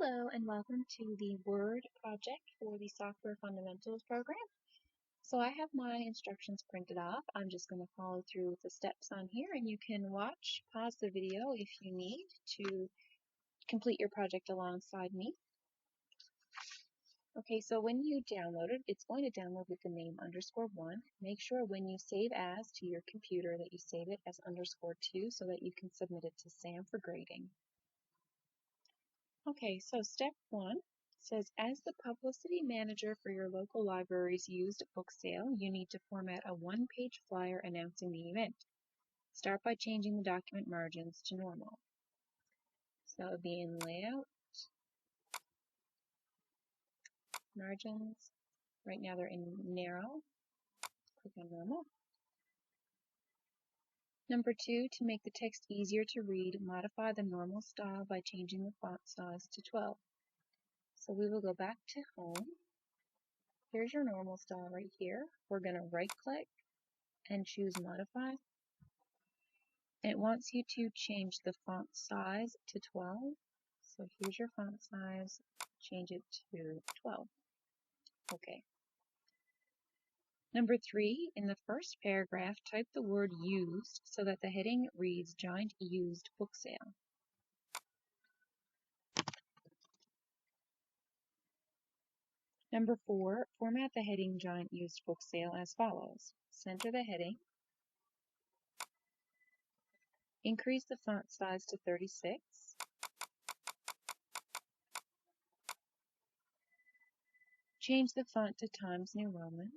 Hello and welcome to the Word project for the Software Fundamentals program. So I have my instructions printed off. I'm just going to follow through with the steps on here, and you can pause the video if you need to complete your project alongside me. Okay, so when you download it, it's going to download with the name _1. Make sure when you save as to your computer that you save it as _2 so that you can submit it to Sam for grading. Okay, so step 1 says, as the publicity manager for your local library's used book sale, you need to format a one-page flyer announcing the event. Start by changing the document margins to normal. So that would be in layout, margins. Right now they're in narrow. Click on normal. Number 2, to make the text easier to read, modify the normal style by changing the font size to 12. So we will go back to home. Here's your normal style right here. We're going to right click and choose modify. It wants you to change the font size to 12. So here's your font size, change it to 12. Okay. Number 3, in the first paragraph, type the word used so that the heading reads Giant Used Book Sale. Number 4, format the heading Giant Used Book Sale as follows. Center the heading. Increase the font size to 36. Change the font to Times New Roman.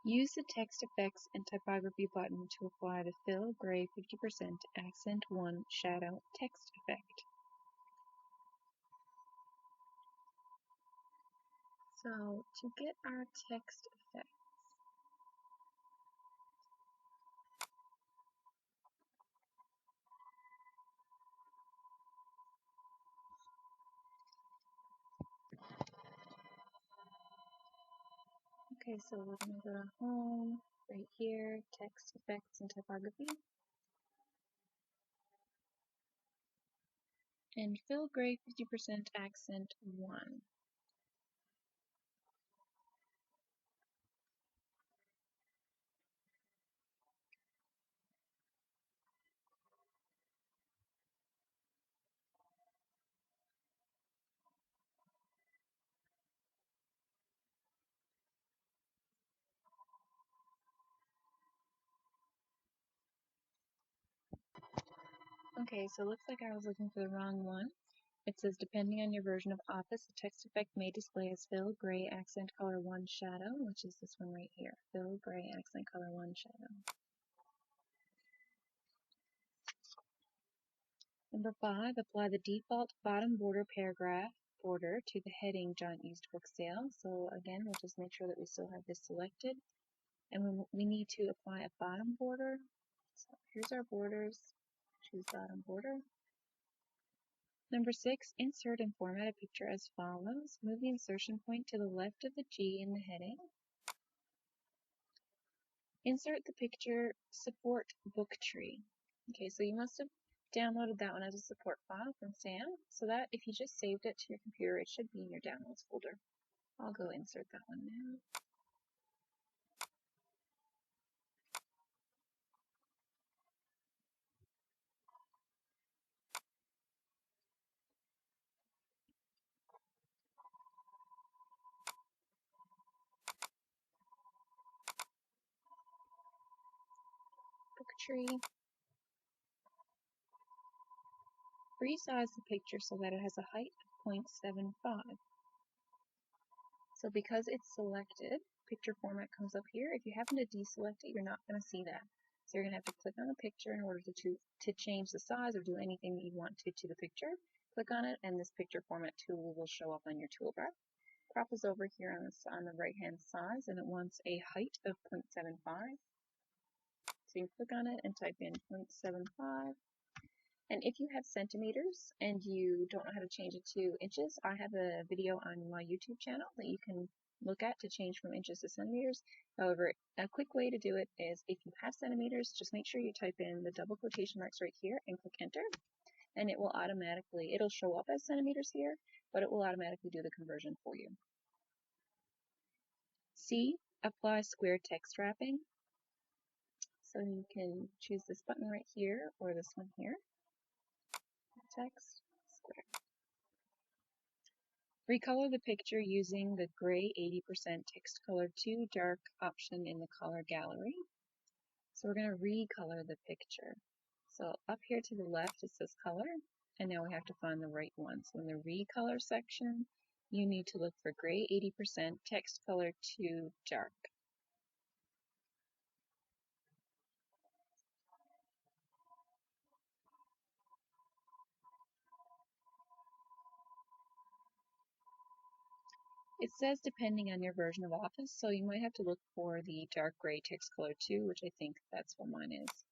Use the text effects and typography button to apply the fill gray 50% accent 1 shadow text effect. So to get our text effects, okay, so we're going to go to home, right here, text effects and typography, and fill gray 50% accent 1. Okay, so it looks like I was looking for the wrong one. It says, depending on your version of Office, the text effect may display as fill gray accent color 1 shadow, which is this one right here, fill gray accent color 1 shadow. Number 5, apply the default bottom border paragraph border to the heading Giant Used Book Sale. So again, we'll just make sure that we still have this selected. And we need to apply a bottom border. So here's our borders. Choose bottom border. Number 6, insert and format a picture as follows. Move the insertion point to the left of the G in the heading. Insert the picture support book tree. Okay, so you must have downloaded that one as a support file from Sam, so that if you just saved it to your computer, it should be in your downloads folder. I'll go insert that one now. Book tree. Resize the picture so that it has a height of 0.75. So because it's selected, picture format comes up here. If you happen to deselect it, you're not going to see that. So you're going to have to click on the picture in order to change the size or do anything that you want to the picture. Click on it, and this picture format tool will show up on your toolbar. Crop is over here on the right-hand side, and it wants a height of 0.75. So you can click on it and type in 0.75. And if you have centimeters and you don't know how to change it to inches, I have a video on my YouTube channel that you can look at to change from inches to centimeters. However, a quick way to do it is if you have centimeters, just make sure you type in the double quotation marks right here and click enter. And it will automatically, it'll show up as centimeters here, but it will automatically do the conversion for you. C, apply square text wrapping. So you can choose this button right here or this one here. Text, square. Recolor the picture using the gray 80% text color to dark option in the color gallery. So we're going to recolor the picture. So up here to the left it says color, and now we have to find the right one. So in the recolor section, you need to look for gray 80% text color to dark. It says depending on your version of Office, so you might have to look for the dark gray text color too, which I think that's what mine is.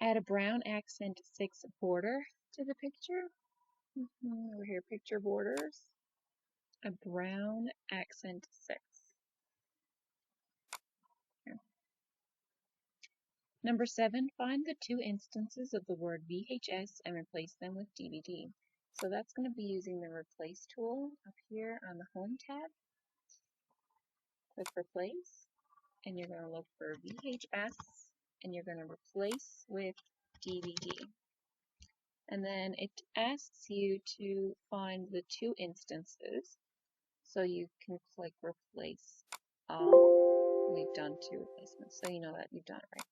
Add a brown accent 6 border to the picture. Over here, picture borders. A brown accent 6. Here. Number 7, find the 2 instances of the word VHS and replace them with DVD. So that's going to be using the Replace tool up here on the Home tab. Click Replace, and you're going to look for VHS, and you're going to replace with DVD. And then it asks you to find the 2 instances, so you can click Replace All. We've done 2 replacements, so you know that you've done it right.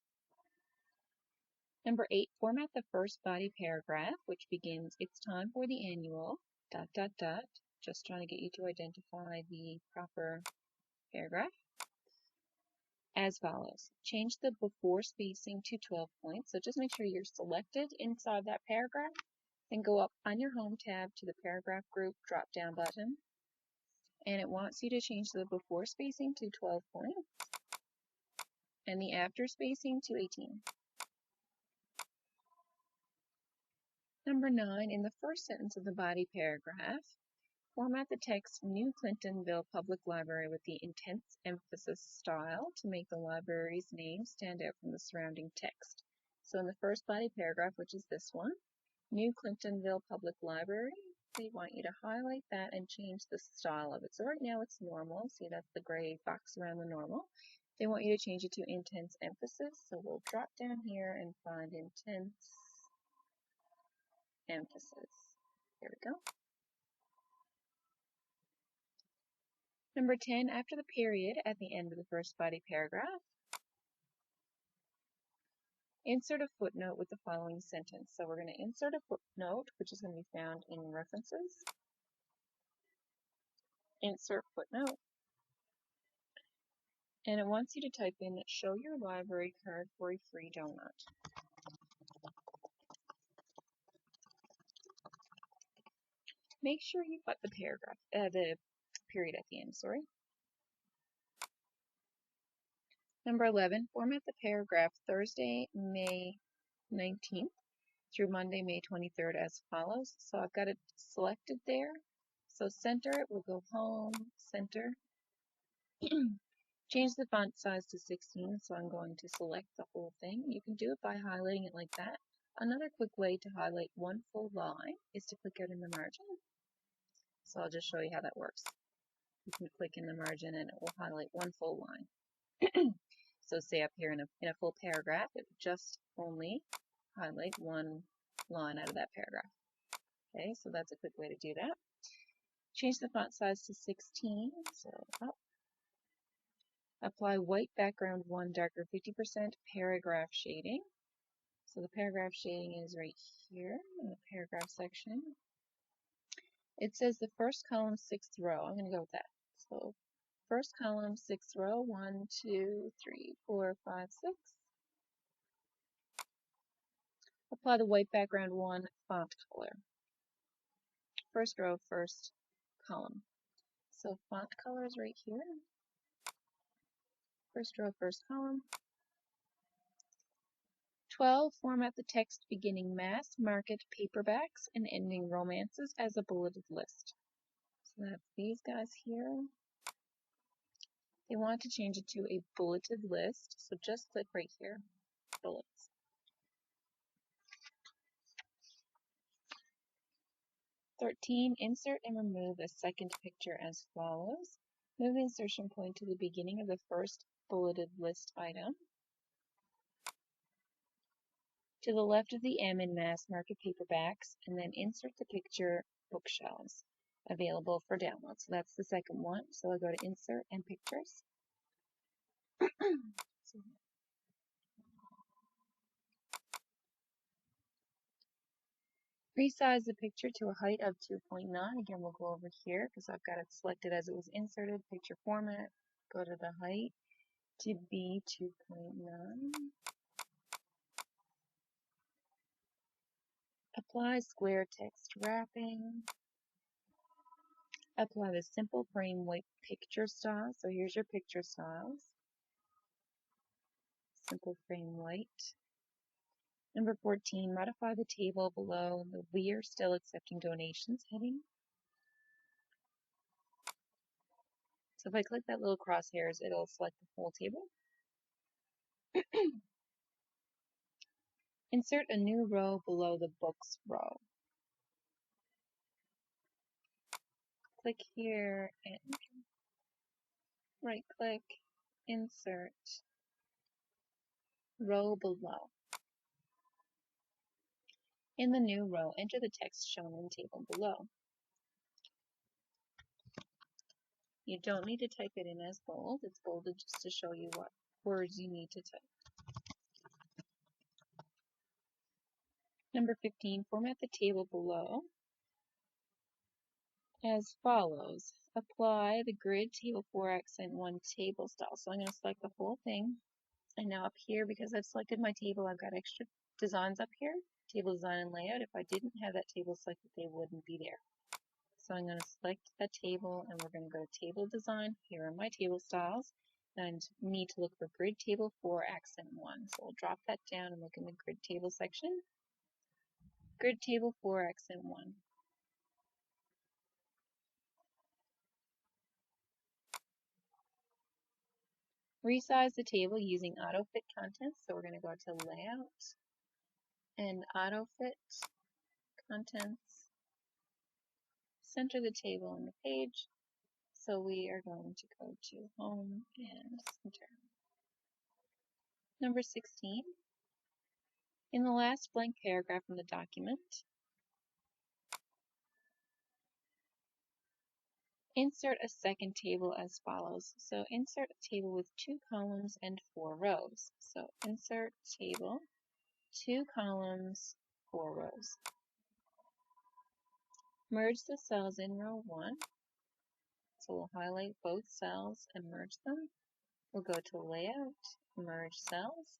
Number 8, format the first body paragraph, which begins, "It's time for the annual, ... Just trying to get you to identify the proper paragraph. As follows. Change the before spacing to 12 points. So just make sure you're selected inside that paragraph. Then go up on your Home tab to the Paragraph Group drop-down button. And it wants you to change the before spacing to 12 points and the after spacing to 18. Number 9, in the first sentence of the body paragraph, format the text New Clintonville Public Library with the intense emphasis style to make the library's name stand out from the surrounding text. So in the first body paragraph, which is this one, New Clintonville Public Library, they want you to highlight that and change the style of it. So right now it's normal. See, that's the gray box around the normal. They want you to change it to intense emphasis. So we'll drop down here and find intense emphasis. There we go. Number 10, after the period at the end of the first body paragraph, insert a footnote with the following sentence. So we're going to insert a footnote, which is going to be found in References. Insert footnote. And it wants you to type in, show your library card for a free donut. Make sure you put the paragraph, the period at the end, sorry. Number 11, format the paragraph Thursday, May 19th through Monday, May 23rd as follows. So I've got it selected there. So center it, we'll go home, center. Change the font size to 16, so I'm going to select the whole thing. You can do it by highlighting it like that. Another quick way to highlight one full line is to click out in the margin. So I'll just show you how that works. You can click in the margin and it will highlight one full line. So say up here in a full paragraph, it would just only highlight one line out of that paragraph. Okay, so that's a quick way to do that. Change the font size to 16, so up. Apply white background 1 darker 50% paragraph shading. So the paragraph shading is right here in the paragraph section. It says the first column, 6th row. I'm going to go with that. So first column, 6th row, 1, 2, 3, 4, 5, 6. Apply the white background 1 font color. First row, first column. So font color is right here. First row, first column. 12, format the text beginning mass market paperbacks and ending romances as a bulleted list. So that's these guys here. They want to change it to a bulleted list, so just click right here, bullets. 13, insert and remove a second picture as follows. Move the insertion point to the beginning of the first bulleted list item. To the left of the M in mass market paperbacks, and then insert the picture bookshelves available for download. So that's the second one. So I go to insert and pictures. Resize the picture to a height of 2.9. Again, we'll go over here because I've got it selected as it was inserted. Picture format. Go to the height to be 2.9. Apply square text wrapping. Apply the simple frame white picture style. So here's your picture styles. Simple frame white. Number 14, modify the table below the "We are still accepting donations" heading. So if I click that little crosshairs, it'll select the whole table. Insert a new row below the books row. Click here and right click, insert, row below. In the new row, enter the text shown in the table below. You don't need to type it in as bold. It's bolded just to show you what words you need to type. Number 15, format the table below as follows. Apply the grid table 4 accent 1 table style. So I'm going to select the whole thing. And now up here, because I've selected my table, I've got extra designs up here. Table design and layout. If I didn't have that table selected, they wouldn't be there. So I'm going to select that table and we're going to go to table design. Here are my table styles. And need to look for grid table 4 accent 1. So we'll drop that down and look in the grid table section. Grid table 4 accent 1. Resize the table using auto fit contents. So we're going to go to layout and auto fit contents. Center the table on the page. So we are going to go to home and center. Number 16. In the last blank paragraph in the document, insert a second table as follows. So insert a table with 2 columns and 4 rows. So insert table, 2 columns, 4 rows. Merge the cells in row 1. So we'll highlight both cells and merge them. We'll go to layout, merge cells.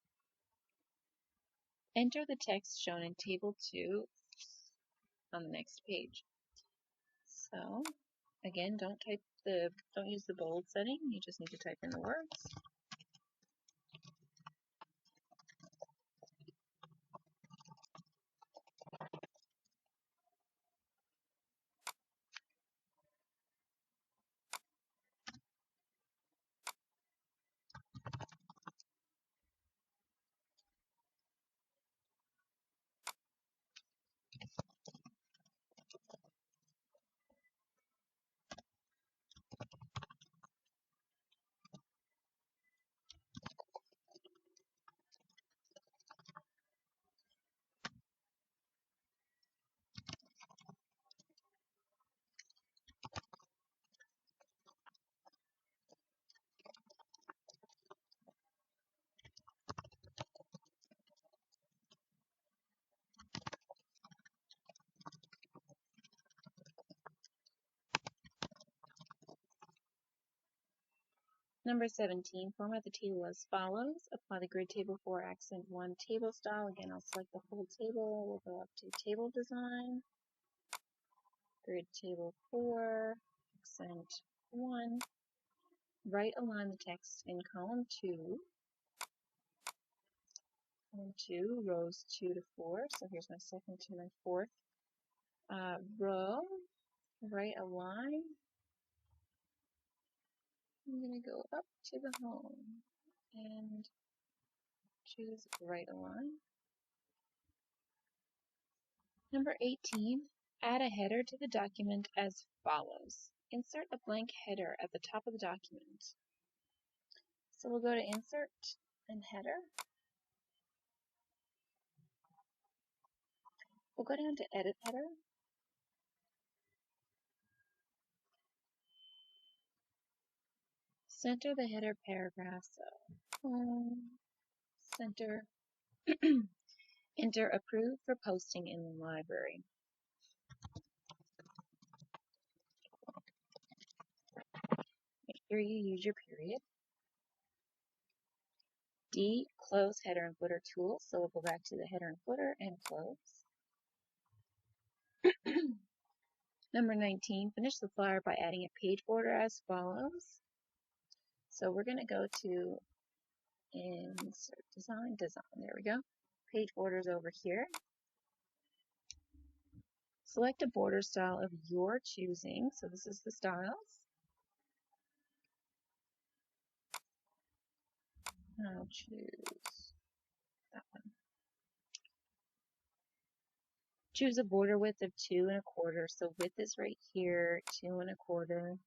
Enter the text shown in table 2 on the next page. So again, don't use the bold setting. You just need to type in the words. Number 17, format the table as follows. Apply the grid table 4 accent 1 table style. Again, I'll select the whole table. We'll go up to table design, grid table 4 accent 1. right align the text in column 2, rows 2 to 4. So here's my second to my fourth row. Right align. I'm going to go up to the home and choose right align. Number 18, add a header to the document as follows. Insert a blank header at the top of the document. So we'll go to Insert and Header. We'll go down to Edit Header. Center the header paragraph, so home, center, enter approved for posting in the library. Make sure you use your period. D, close header and footer tools. So we'll go back to the header and footer and close. Number 19, finish the flyer by adding a page border as follows. So we're going to go to Insert Design, there we go. Page borders over here. Select a border style of your choosing. So this is the styles. I'll choose that one. Choose a border width of 2 1/4. So width is right here, 2 1/4.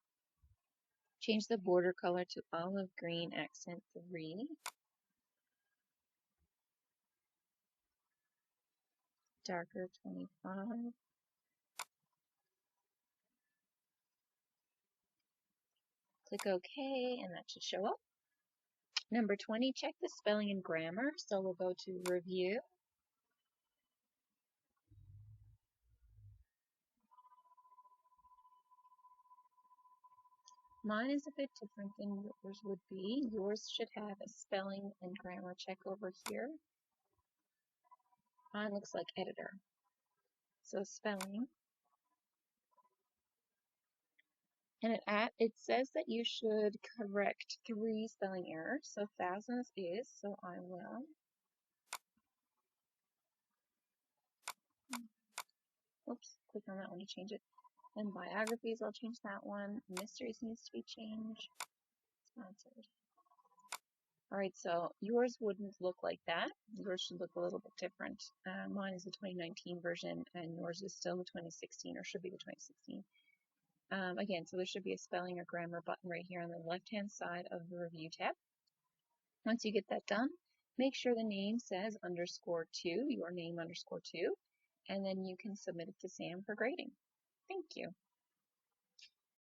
Change the border color to olive green accent 3. Darker 25. Click OK, and that should show up. Number 20, check the spelling and grammar. So we'll go to Review. Mine is a bit different than yours would be. Yours should have a spelling and grammar check over here. Mine looks like editor. So spelling. And it says that you should correct 3 spelling errors. So thousands is, so I will. Oops, click on that one to change it. And biographies, I'll change that one. Mysteries needs to be changed. Sponsored. Alright, so yours wouldn't look like that. Yours should look a little bit different. Mine is the 2019 version, and yours is still the 2016, or should be the 2016. Again, so there should be a spelling or grammar button right here on the left-hand side of the Review tab. Once you get that done, make sure the name says _2, your name _2, and then you can submit it to Sam for grading. Thank you.